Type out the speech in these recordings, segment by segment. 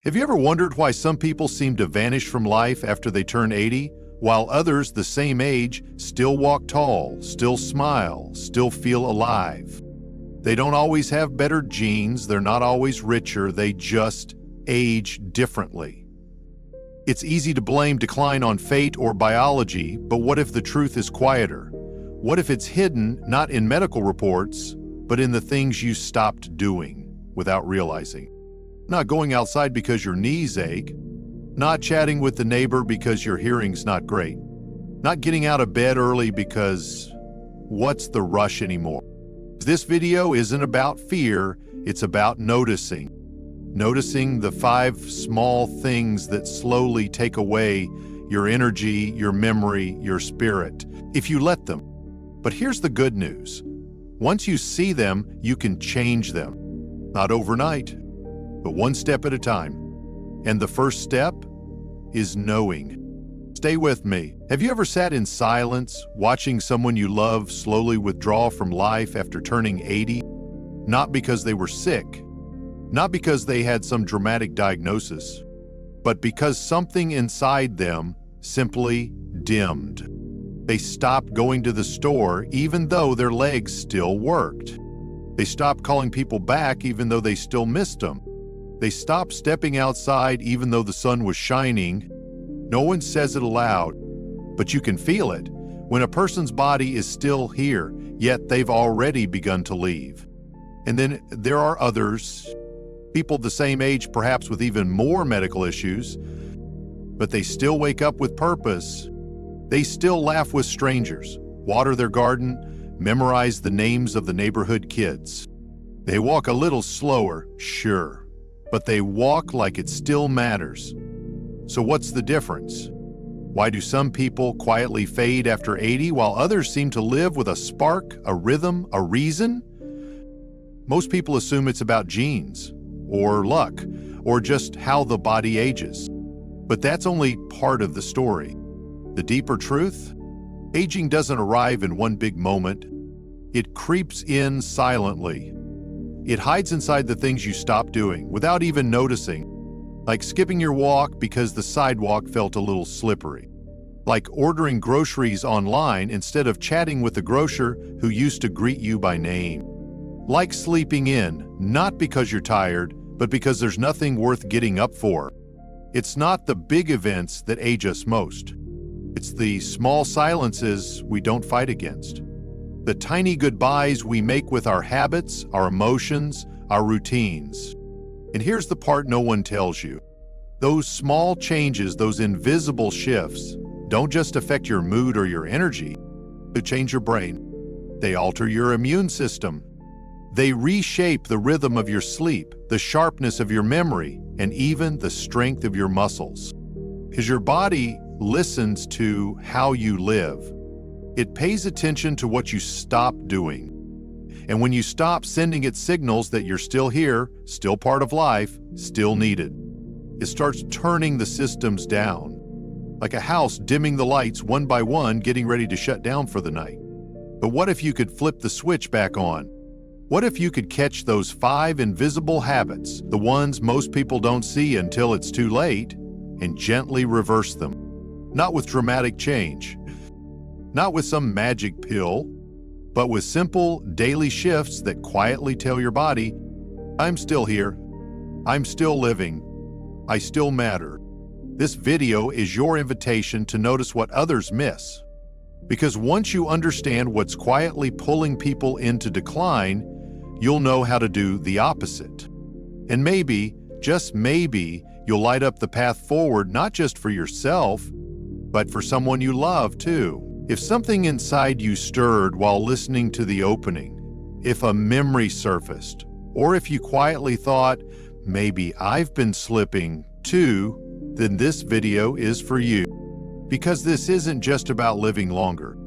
Have you ever wondered why some people seem to vanish from life after they turn 80, while others the same age still walk tall, still smile, still feel alive? They don't always have better genes, they're not always richer, they just age differently. It's easy to blame decline on fate or biology, but what if the truth is quieter? What if it's hidden not in medical reports, but in the things you stopped doing without realizing? Not going outside because your knees ache, not chatting with the neighbor because your hearing's not great, not getting out of bed early because what's the rush anymore? This video isn't about fear, it's about noticing. Noticing the 5 small things that slowly take away your energy, your memory, your spirit, if you let them. But here's the good news. Once you see them, you can change them. Not overnight, but one step at a time. And the first step is knowing. Stay with me. Have you ever sat in silence, watching someone you love slowly withdraw from life after turning 80? Not because they were sick, not because they had some dramatic diagnosis, but because something inside them simply dimmed. They stopped going to the store even though their legs still worked. They stopped calling people back even though they still missed them. They stopped stepping outside even though the sun was shining. No one says it aloud, but you can feel it when a person's body is still here, yet they've already begun to leave. And then there are others, people the same age, perhaps with even more medical issues, but they still wake up with purpose. They still laugh with strangers, water their garden, memorize the names of the neighborhood kids. They walk a little slower, sure, but they walk like it still matters. So what's the difference? Why do some people quietly fade after 80 while others seem to live with a spark, a rhythm, a reason? Most people assume it's about genes, or luck, or just how the body ages. But that's only part of the story. The deeper truth? Aging doesn't arrive in one big moment. It creeps in silently. It hides inside the things you stop doing without even noticing, like skipping your walk because the sidewalk felt a little slippery, like ordering groceries online instead of chatting with the grocer who used to greet you by name, like sleeping in, not because you're tired, but because there's nothing worth getting up for. It's not the big events that age us most. It's the small silences we don't fight against. The tiny goodbyes we make with our habits, our emotions, our routines. And here's the part no one tells you. Those small changes, those invisible shifts, don't just affect your mood or your energy. They change your brain. They alter your immune system. They reshape the rhythm of your sleep, the sharpness of your memory, and even the strength of your muscles. Because your body listens to how you live. It pays attention to what you stop doing. And when you stop sending it signals that you're still here, still part of life, still needed, it starts turning the systems down. Like a house dimming the lights one by one, getting ready to shut down for the night. But what if you could flip the switch back on? What if you could catch those 5 invisible habits, the ones most people don't see until it's too late, and gently reverse them? Not with dramatic change, not with some magic pill, but with simple daily shifts that quietly tell your body, I'm still here, I'm still living, I still matter. This video is your invitation to notice what others miss. Because once you understand what's quietly pulling people into decline, you'll know how to do the opposite. And maybe, just maybe, you'll light up the path forward not just for yourself, but for someone you love too. If something inside you stirred while listening to the opening, if a memory surfaced, or if you quietly thought, maybe I've been slipping too, then this video is for you. Because this isn't just about living longer.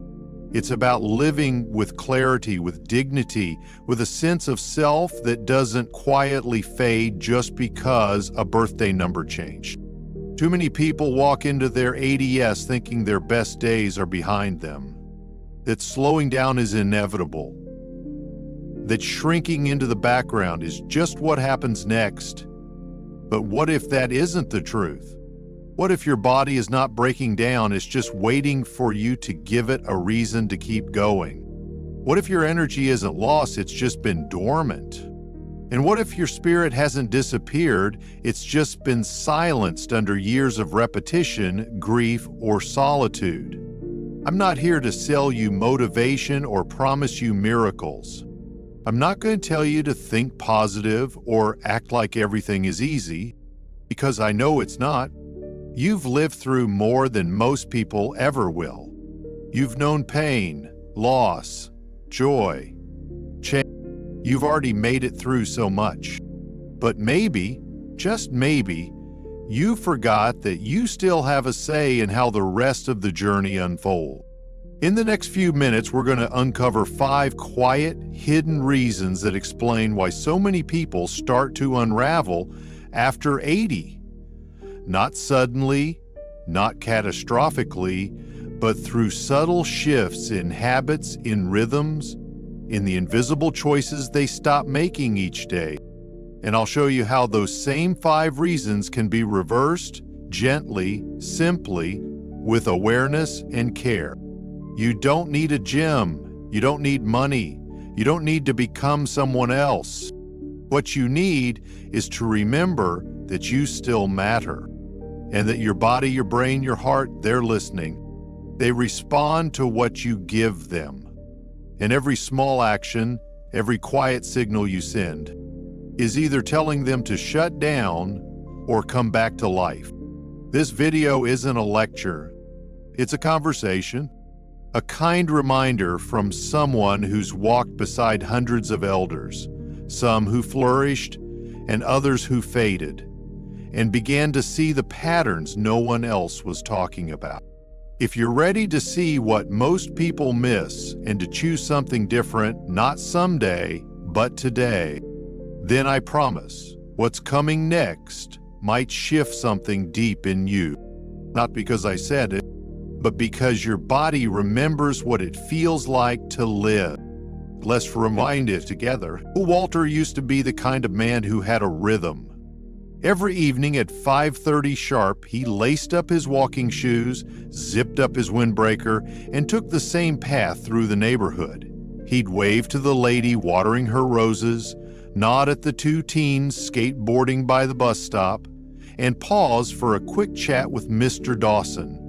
It's about living with clarity, with dignity, with a sense of self that doesn't quietly fade just because a birthday number changed. Too many people walk into their 80s thinking their best days are behind them, that slowing down is inevitable, that shrinking into the background is just what happens next. But what if that isn't the truth? What if your body is not breaking down, it's just waiting for you to give it a reason to keep going? What if your energy isn't lost, it's just been dormant? And what if your spirit hasn't disappeared, it's just been silenced under years of repetition, grief, or solitude? I'm not here to sell you motivation or promise you miracles. I'm not going to tell you to think positive or act like everything is easy, because I know it's not. You've lived through more than most people ever will. You've known pain, loss, joy, change. You've already made it through so much. But maybe, just maybe, you forgot that you still have a say in how the rest of the journey unfolds. In the next few minutes, we're going to uncover 5 quiet, hidden reasons that explain why so many people start to unravel after 80. Not suddenly, not catastrophically, but through subtle shifts in habits, in rhythms, in the invisible choices they stop making each day. And I'll show you how those same 5 reasons can be reversed gently, simply, with awareness and care. You don't need a gym. You don't need money. You don't need to become someone else. What you need is to remember that you still matter, and that your body, your brain, your heart, they're listening. They respond to what you give them. And every small action, every quiet signal you send, is either telling them to shut down or come back to life. This video isn't a lecture. It's a conversation, a kind reminder from someone who's walked beside hundreds of elders, some who flourished and others who faded, and began to see the patterns no one else was talking about. If you're ready to see what most people miss and to choose something different, not someday, but today, then I promise what's coming next might shift something deep in you. Not because I said it, but because your body remembers what it feels like to live. Let's rewind it together. Walter used to be the kind of man who had a rhythm. Every evening at 5:30 sharp, he laced up his walking shoes, zipped up his windbreaker, and took the same path through the neighborhood. He'd wave to the lady watering her roses, nod at the 2 teens skateboarding by the bus stop, and pause for a quick chat with Mr. Dawson,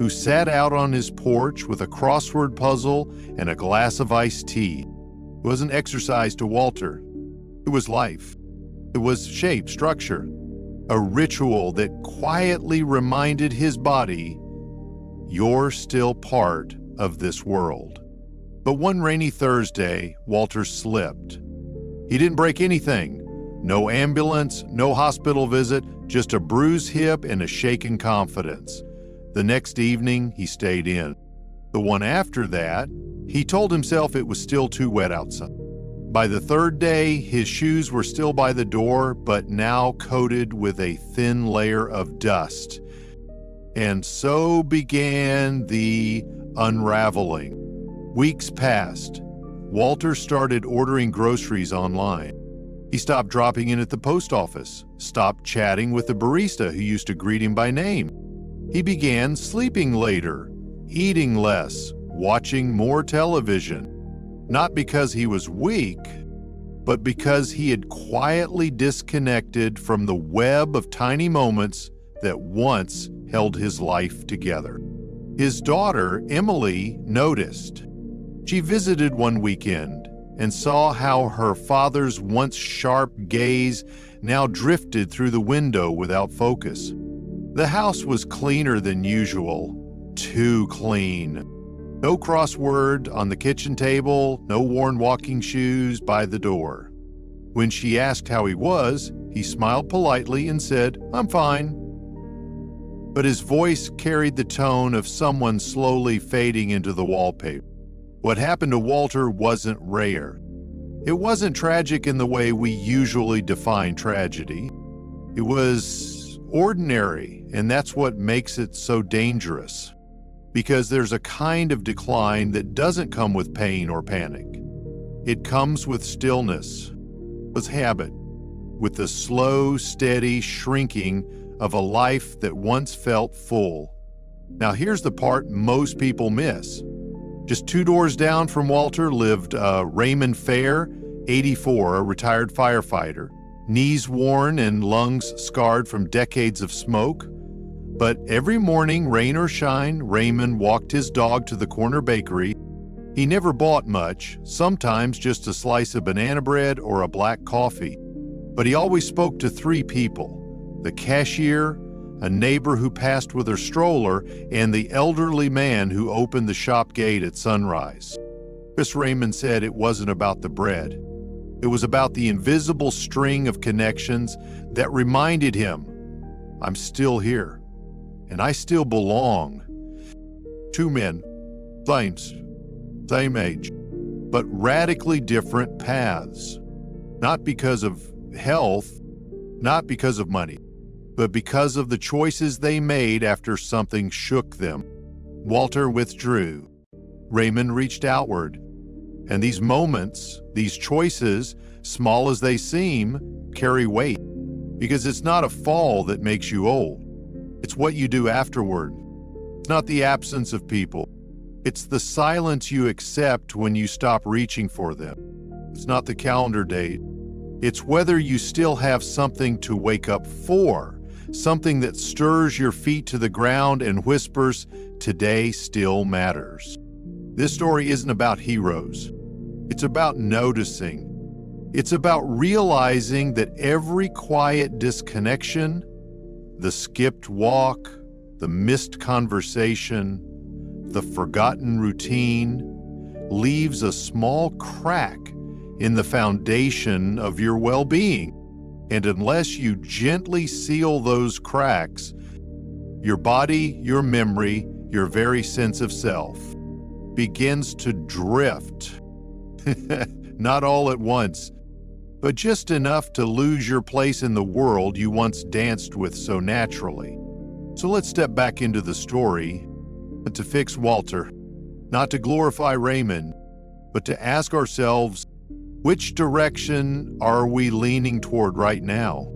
who sat out on his porch with a crossword puzzle and a glass of iced tea. It wasn't exercise to Walter. It was life. It was shape, structure, a ritual that quietly reminded his body, you're still part of this world. But one rainy Thursday, Walter slipped. He didn't break anything. No ambulance, no hospital visit, just a bruised hip and a shaken confidence. The next evening, he stayed in. The one after that, he told himself it was still too wet outside. By the 3rd day, his shoes were still by the door, but now coated with a thin layer of dust. And so began the unraveling. Weeks passed. Walter started ordering groceries online. He stopped dropping in at the post office, stopped chatting with the barista who used to greet him by name. He began sleeping later, eating less, watching more television. Not because he was weak, but because he had quietly disconnected from the web of tiny moments that once held his life together. His daughter, Emily, noticed. She visited one weekend and saw how her father's once sharp gaze now drifted through the window without focus. The house was cleaner than usual, too clean. No crossword on the kitchen table, no worn walking shoes by the door. When she asked how he was, he smiled politely and said, "I'm fine." But his voice carried the tone of someone slowly fading into the wallpaper. What happened to Walter wasn't rare. It wasn't tragic in the way we usually define tragedy. It was ordinary, and that's what makes it so dangerous. Because there's a kind of decline that doesn't come with pain or panic. It comes with stillness, with habit, with the slow, steady shrinking of a life that once felt full. Now here's the part most people miss. Just 2 doors down from Walter lived Raymond Fair, 84, a retired firefighter, knees worn and lungs scarred from decades of smoke. But every morning, rain or shine, Raymond walked his dog to the corner bakery. He never bought much, sometimes just a slice of banana bread or a black coffee. But he always spoke to 3 people: the cashier, a neighbor who passed with her stroller, and the elderly man who opened the shop gate at sunrise. Chris Raymond said it wasn't about the bread. It was about the invisible string of connections that reminded him, I'm still here, and I still belong. 2 men, same age, but radically different paths. Not because of health, not because of money, but because of the choices they made after something shook them. Walter withdrew. Raymond reached outward. And these moments, these choices, small as they seem, carry weight. Because it's not a fall that makes you old. It's what you do afterward. It's not the absence of people. It's the silence you accept when you stop reaching for them. It's not the calendar date. It's whether you still have something to wake up for, something that stirs your feet to the ground and whispers, today still matters. This story isn't about heroes. It's about noticing. It's about realizing that every quiet disconnection, the skipped walk, the missed conversation, the forgotten routine, leaves a small crack in the foundation of your well-being. And unless you gently seal those cracks, your body, your memory, your very sense of self begins to drift. Not all at once, but just enough to lose your place in the world you once danced with so naturally. So let's step back into the story to fix Walter, not to glorify Raymond, but to ask ourselves, which direction are we leaning toward right now?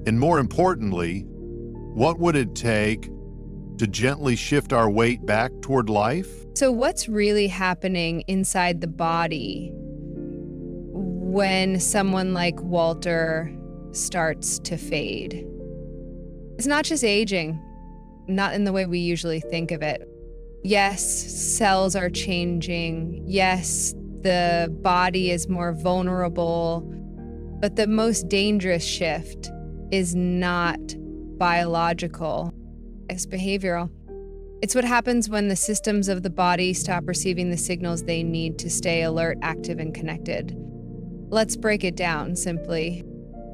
And more importantly, what would it take to gently shift our weight back toward life? So what's really happening inside the body when someone like Walter starts to fade? It's not just aging, not in the way we usually think of it. Yes, cells are changing. Yes, the body is more vulnerable. But the most dangerous shift is not biological, it's behavioral. It's what happens when the systems of the body stop receiving the signals they need to stay alert, active, and connected. Let's break it down simply.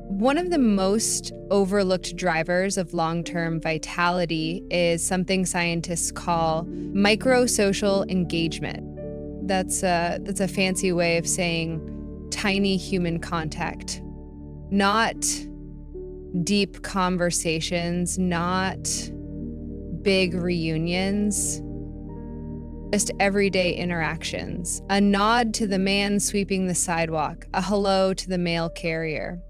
One of the most overlooked drivers of long-term vitality is something scientists call microsocial engagement. That's a fancy way of saying tiny human contact. Not deep conversations, not big reunions, just everyday interactions. A nod to the man sweeping the sidewalk, a hello to the mail carrier,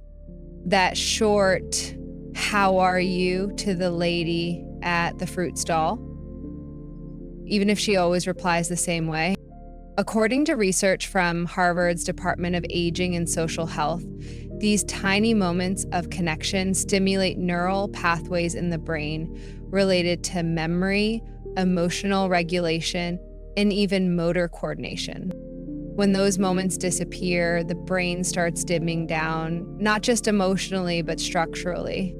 that short "how are you" to the lady at the fruit stall, even if she always replies the same way. According to research from Harvard's Department of Aging and Social Health, these tiny moments of connection stimulate neural pathways in the brain related to memory, emotional regulation, and even motor coordination. When those moments disappear, the brain starts dimming down, not just emotionally, but structurally.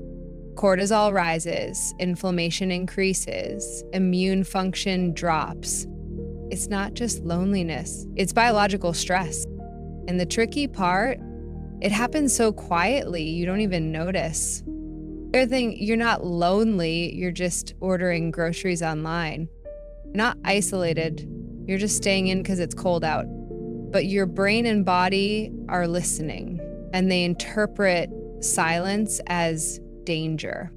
Cortisol rises, inflammation increases, immune function drops. It's not just loneliness, it's biological stress. And the tricky part, it happens so quietly, you don't even notice. The other thing, you're not lonely, you're just ordering groceries online. You're not isolated, you're just staying in because it's cold out. But your brain and body are listening, and they interpret silence as danger.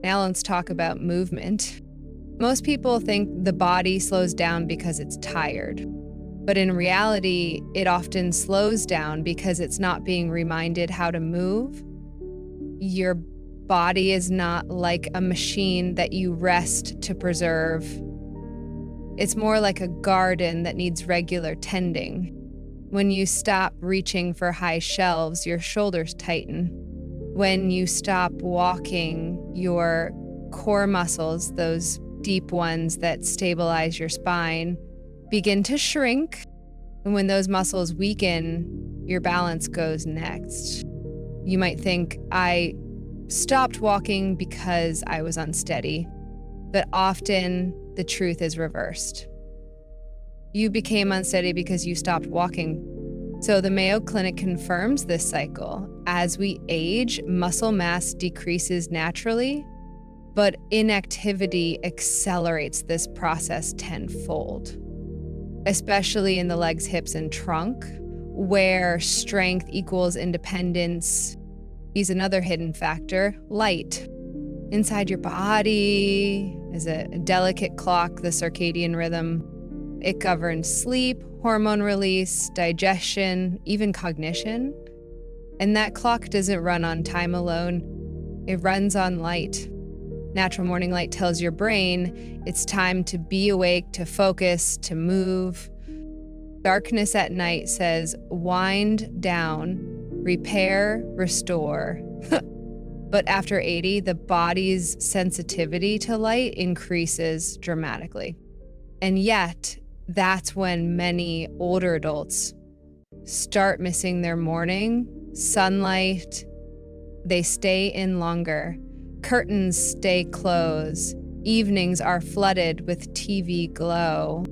Now let's talk about movement. Most people think the body slows down because it's tired. But in reality, it often slows down because it's not being reminded how to move Your body is not like a machine that you rest to preserve. It's more like a garden that needs regular tending. When you stop reaching for high shelves, your shoulders tighten. When you stop walking, your core muscles, those deep ones that stabilize your spine, begin to shrink. And when those muscles weaken, your balance goes next. You might think, I stopped walking because I was unsteady, but often the truth is reversed. You became unsteady because you stopped walking. So the Mayo Clinic confirms this cycle. As we age, muscle mass decreases naturally, but inactivity accelerates this process tenfold, especially in the legs, hips, and trunk, where strength equals independence. Is another hidden factor, light. Inside your body is a delicate clock, the circadian rhythm. It governs sleep, hormone release, digestion, even cognition. And that clock doesn't run on time alone. It runs on light. Natural morning light tells your brain it's time to be awake, to focus, to move. Darkness at night says wind down, repair, restore. But after 80, the body's sensitivity to light increases dramatically. And yet, that's when many older adults start missing their morning, sunlight. They stay in longer. Curtains stay closed. Evenings are flooded with TV glow.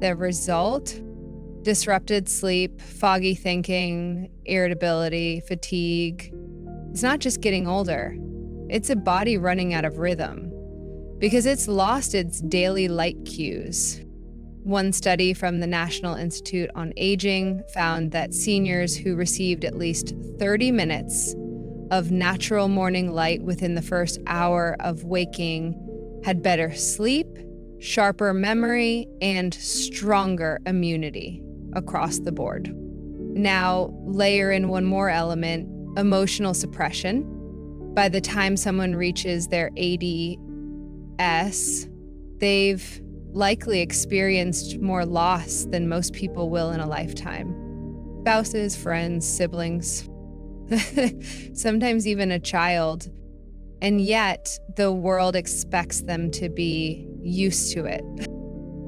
The result? Disrupted sleep, foggy thinking, irritability, fatigue. It's not just getting older. It's a body running out of rhythm because it's lost its daily light cues. One study from the National Institute on Aging found that seniors who received at least 30 minutes of natural morning light within the first hour of waking had better sleep, sharper memory, and stronger immunity across the board. Now, layer in one more element, emotional suppression. By the time someone reaches their 80s, they've likely experienced more loss than most people will in a lifetime. Spouses, friends, siblings, sometimes even a child. And yet, the world expects them to be used to it.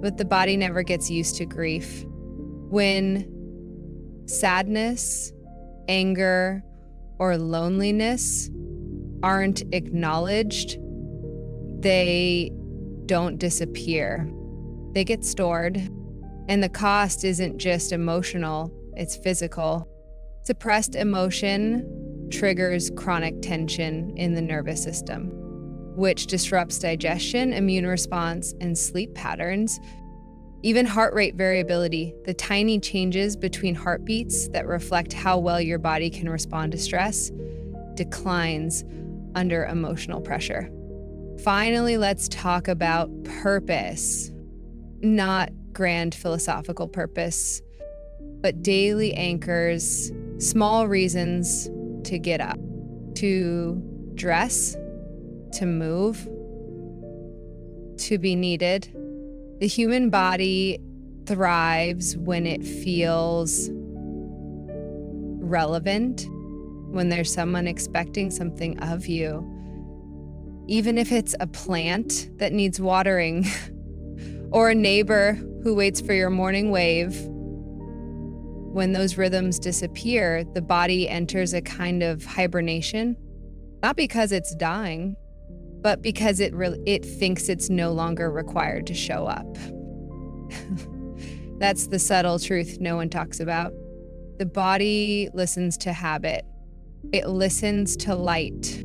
But the body never gets used to grief. When sadness, anger, or loneliness aren't acknowledged, they don't disappear. They get stored. And the cost isn't just emotional, it's physical. Suppressed emotion triggers chronic tension in the nervous system, which disrupts digestion, immune response, and sleep patterns. Even heart rate variability, the tiny changes between heartbeats that reflect how well your body can respond to stress, declines under emotional pressure. Finally, let's talk about purpose. Not grand philosophical purpose, but daily anchors, small reasons to get up, to dress, to move, to be needed. The human body thrives when it feels relevant, when there's someone expecting something of you. Even if it's a plant that needs watering or a neighbor who waits for your morning wave. When those rhythms disappear, the body enters a kind of hibernation, not because it's dying, but because it thinks it's no longer required to show up. That's the subtle truth no one talks about. The body listens to habit. It listens to light.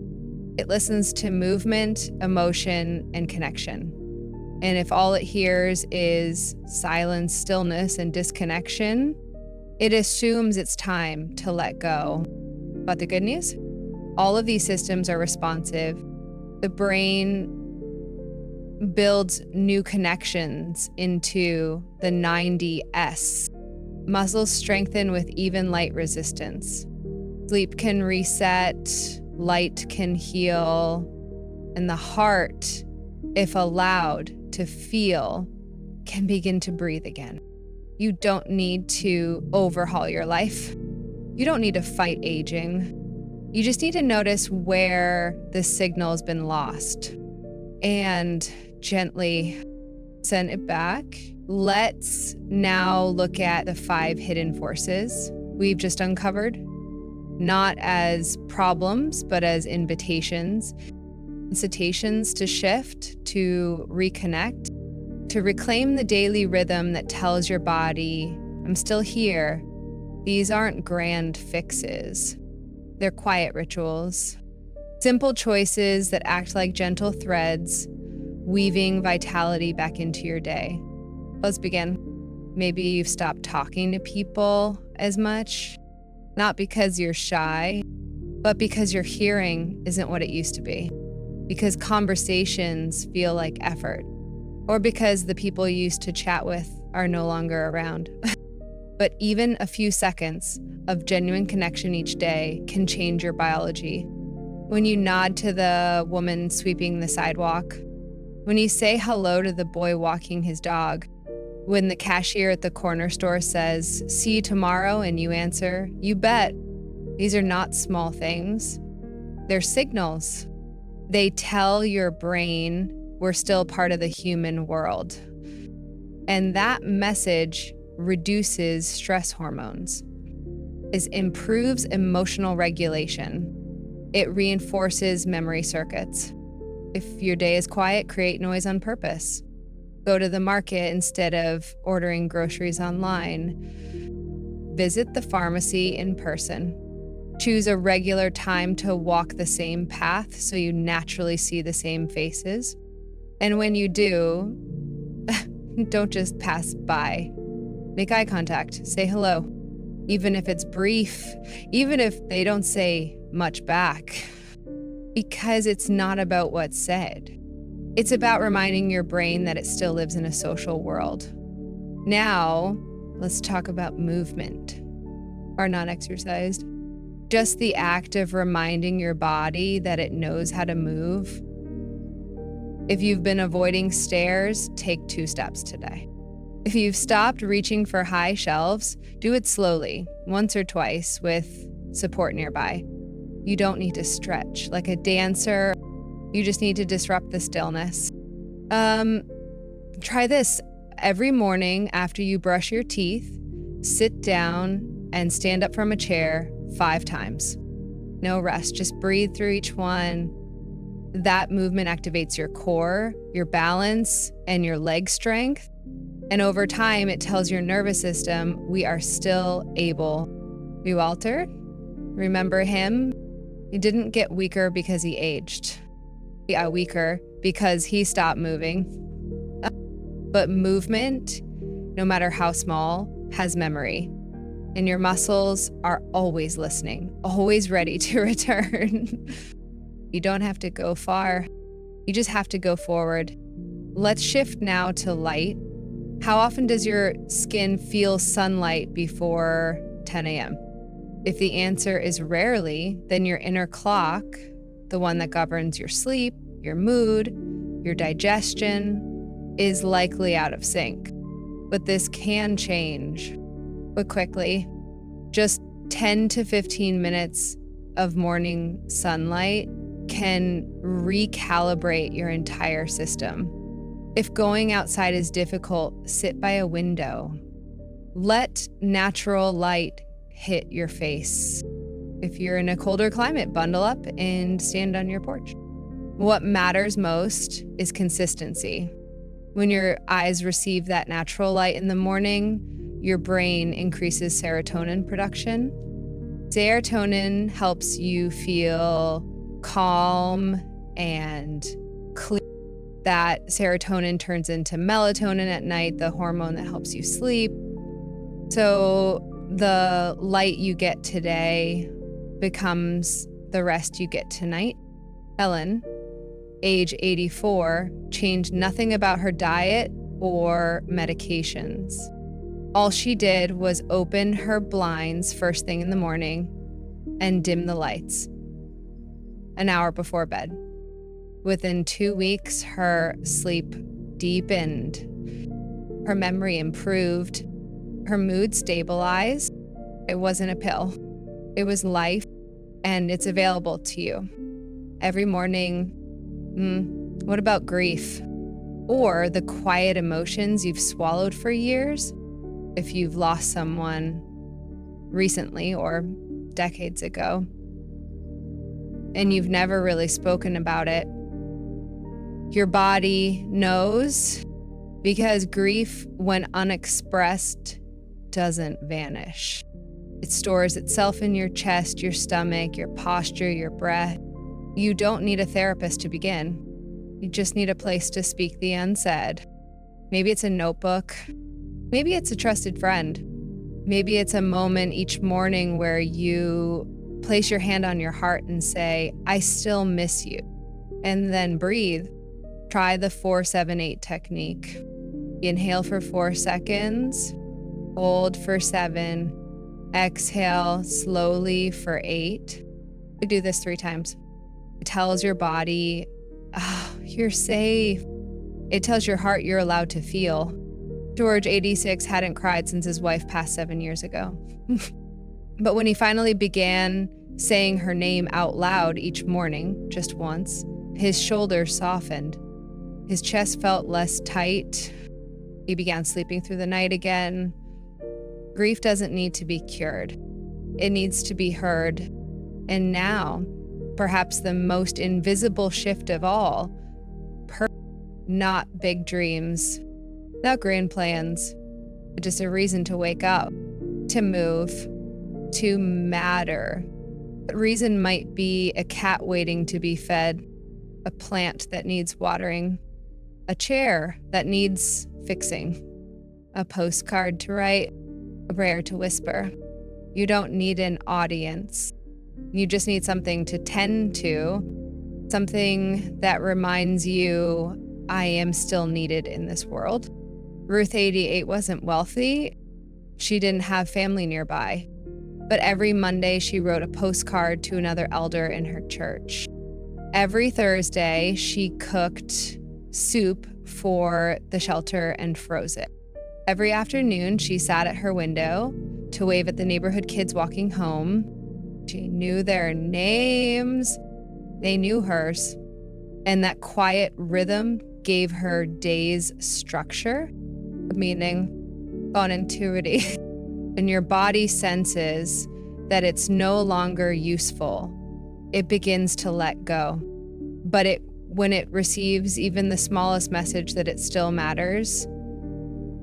It listens to movement, emotion, and connection. And if all it hears is silence, stillness, and disconnection, it assumes it's time to let go. But the good news? All of these systems are responsive. The brain builds new connections into the 90S. Muscles strengthen with even light resistance. Sleep can reset, light can heal, and the heart, if allowed to feel, can begin to breathe again. You don't need to overhaul your life. You don't need to fight aging. You just need to notice where the signal's been lost and gently send it back. Let's now look at the 5 hidden forces we've just uncovered, not as problems, but as invitations. Incitations to shift, to reconnect, to reclaim the daily rhythm that tells your body, I'm still here. These aren't grand fixes. They're quiet rituals. Simple choices that act like gentle threads, weaving vitality back into your day. Let's begin. Maybe you've stopped talking to people as much, not because you're shy, but because your hearing isn't what it used to be. Because conversations feel like effort, or because the people you used to chat with are no longer around. But even a few seconds of genuine connection each day can change your biology. When you nod to the woman sweeping the sidewalk, when you say hello to the boy walking his dog, when the cashier at the corner store says, "See you tomorrow," and you answer, "You bet." These are not small things. They're signals. They tell your brain we're still part of the human world. And that message reduces stress hormones. It improves emotional regulation. It reinforces memory circuits. If your day is quiet, create noise on purpose. Go to the market instead of ordering groceries online. Visit the pharmacy in person. Choose a regular time to walk the same path so you naturally see the same faces. And when you do, don't just pass by. Make eye contact, say hello, even if it's brief, even if they don't say much back, because it's not about what's said. It's about reminding your brain that it still lives in a social world. Now, let's talk about movement, or non-exercised. Just the act of reminding your body that it knows how to move. If you've been avoiding stairs, take 2 steps today. If you've stopped reaching for high shelves, do it slowly, once or twice, with support nearby. You don't need to stretch like a dancer. You just need to disrupt the stillness. Try this. Every morning after you brush your teeth, sit down and stand up from a chair 5 times. No rest, just breathe through each one. That movement activates your core, your balance, and your leg strength. And over time, it tells your nervous system we are still able. Walter, remember him? He didn't get weaker because he aged. He got weaker because he stopped moving. But movement, no matter how small, has memory. And your muscles are always listening, always ready to return. You don't have to go far. You just have to go forward. Let's shift now to light. How often does your skin feel sunlight before 10 a.m.? If the answer is rarely, then your inner clock, the one that governs your sleep, your mood, your digestion, is likely out of sync. But this can change. But quickly, just 10 to 15 minutes of morning sunlight can recalibrate your entire system. If going outside is difficult, sit by a window. Let natural light hit your face. If you're in a colder climate, bundle up and stand on your porch. What matters most is consistency. When your eyes receive that natural light in the morning, your brain increases serotonin production. Serotonin helps you feel calm and clear. That serotonin turns into melatonin at night, the hormone that helps you sleep. So the light you get today becomes the rest you get tonight. Ellen, age 84, changed nothing about her diet or medications. All she did was open her blinds first thing in the morning and dim the lights. an hour before bed. Within 2 weeks, her sleep deepened, her memory improved, her mood stabilized. It wasn't a pill, it was life, and it's available to you. Every morning, what about grief? Or the quiet emotions you've swallowed for years? If you've lost someone recently or decades ago, and you've never really spoken about it, your body knows, because grief, when unexpressed, doesn't vanish. It stores itself in your chest, your stomach, your posture, your breath. You don't need a therapist to begin. You just need a place to speak the unsaid. Maybe it's a notebook. Maybe it's a trusted friend. Maybe it's a moment each morning where you place your hand on your heart and say, I still miss you. And then breathe. Try the 4-7-8 technique. Inhale for 4 seconds, hold for 7, exhale slowly for 8. We do this 3 times. It tells your body, you're safe. It tells your heart you're allowed to feel. George, 86, hadn't cried since his wife passed 7 years ago. But when he finally began saying her name out loud each morning, just once, his shoulders softened. His chest felt less tight. He began sleeping through the night again. Grief doesn't need to be cured. It needs to be heard. And now, perhaps the most invisible shift of all, not big dreams, not grand plans, but just a reason to wake up, to move, to matter. The reason might be a cat waiting to be fed, a plant that needs watering, a chair that needs fixing, a postcard to write, a prayer to whisper. You don't need an audience. You just need something to tend to, something that reminds you, I am still needed in this world. Ruth, 88, wasn't wealthy. She didn't have family nearby. But every Monday, she wrote a postcard to another elder in her church. Every Thursday, she cooked soup for the shelter and froze it. Every afternoon, she sat at her window to wave at the neighborhood kids walking home. She knew their names. They knew hers. And that quiet rhythm gave her days structure, meaning, continuity. And your body senses that it's no longer useful. It begins to let go. But when it receives even the smallest message that it still matters,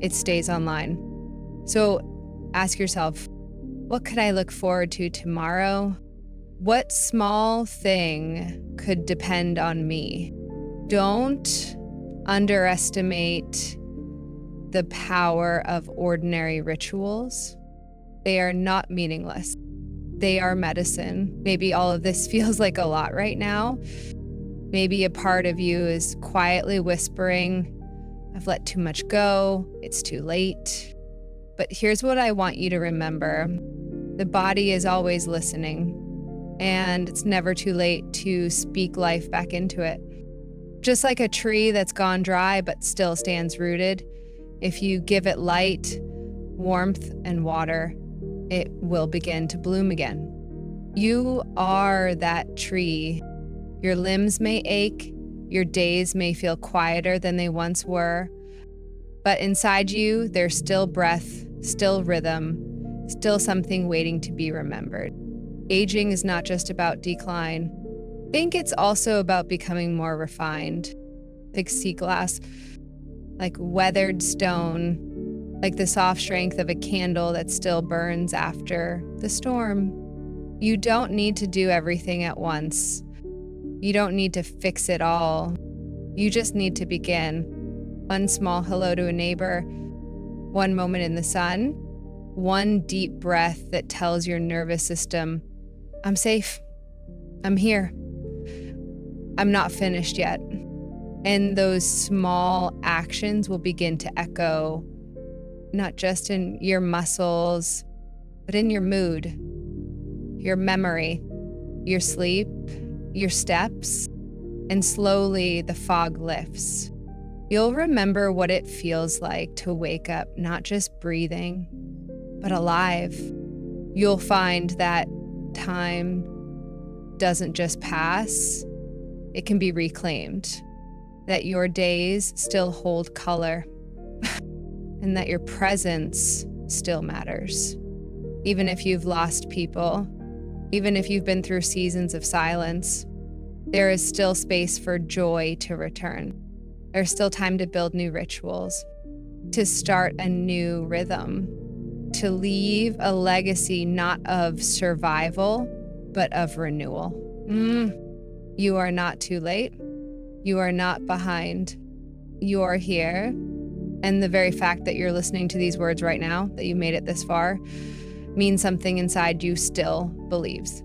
it stays online. So ask yourself, what could I look forward to tomorrow? What small thing could depend on me? Don't underestimate the power of ordinary rituals. They are not meaningless. They are medicine. Maybe all of this feels like a lot right now. Maybe a part of you is quietly whispering, I've let too much go, it's too late. But here's what I want you to remember. The body is always listening, and it's never too late to speak life back into it. Just like a tree that's gone dry but still stands rooted, if you give it light, warmth, and water, it will begin to bloom again. You are that tree. Your limbs may ache, your days may feel quieter than they once were, but inside you, there's still breath, still rhythm, still something waiting to be remembered. Aging is not just about decline. I think it's also about becoming more refined, like sea glass, like weathered stone, like the soft strength of a candle that still burns after the storm. You don't need to do everything at once. You don't need to fix it all. You just need to begin. One small hello to a neighbor, one moment in the sun, one deep breath that tells your nervous system, I'm safe. I'm here. I'm not finished yet. And those small actions will begin to echo, not just in your muscles, but in your mood, your memory, your sleep, your steps, and slowly the fog lifts. You'll remember what it feels like to wake up not just breathing, but alive. You'll find that time doesn't just pass, it can be reclaimed. That your days still hold color, and that your presence still matters. Even if you've lost people, even if you've been through seasons of silence, there is still space for joy to return. There's still time to build new rituals, to start a new rhythm, to leave a legacy not of survival, but of renewal. You are not too late. You are not behind. You are here. And the very fact that you're listening to these words right now, that you made it this far, means something inside you still believes.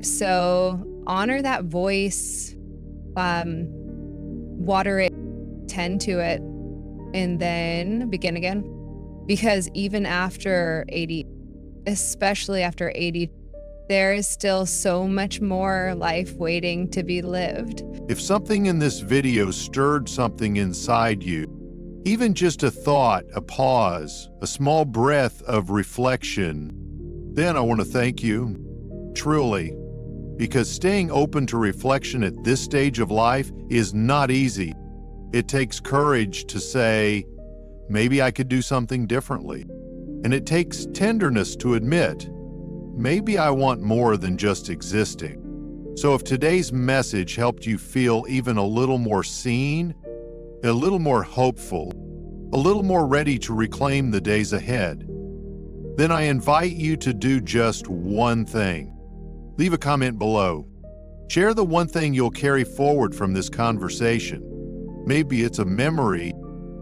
So honor that voice, water it, tend to it, and then begin again. Because even after 80, especially after 80, there is still so much more life waiting to be lived. If something in this video stirred something inside you, even just a thought, a pause, a small breath of reflection, then I want to thank you, truly, because staying open to reflection at this stage of life is not easy. It takes courage to say, maybe I could do something differently. And it takes tenderness to admit, maybe I want more than just existing. So if today's message helped you feel even a little more seen, a little more hopeful, a little more ready to reclaim the days ahead, then I invite you to do just one thing. Leave a comment below. Share the one thing you'll carry forward from this conversation. Maybe it's a memory.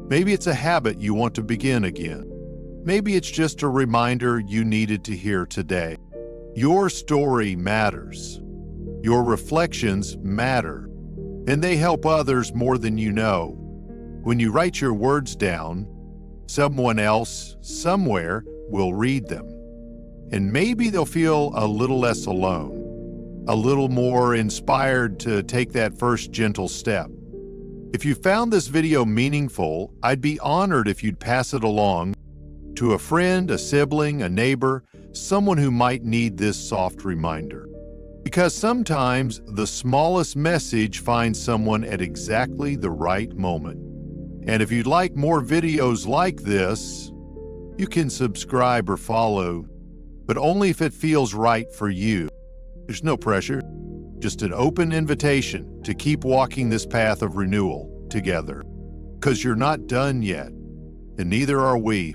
Maybe it's a habit you want to begin again. Maybe it's just a reminder you needed to hear today. Your story matters. Your reflections matter, and they help others more than you know. When you write your words down, someone else, somewhere, will read them. And maybe they'll feel a little less alone, a little more inspired to take that first gentle step. If you found this video meaningful, I'd be honored if you'd pass it along to a friend, a sibling, a neighbor, someone who might need this soft reminder. Because sometimes the smallest message finds someone at exactly the right moment. And if you'd like more videos like this, you can subscribe or follow, but only if it feels right for you. There's no pressure, just an open invitation to keep walking this path of renewal together. Because you're not done yet, and neither are we.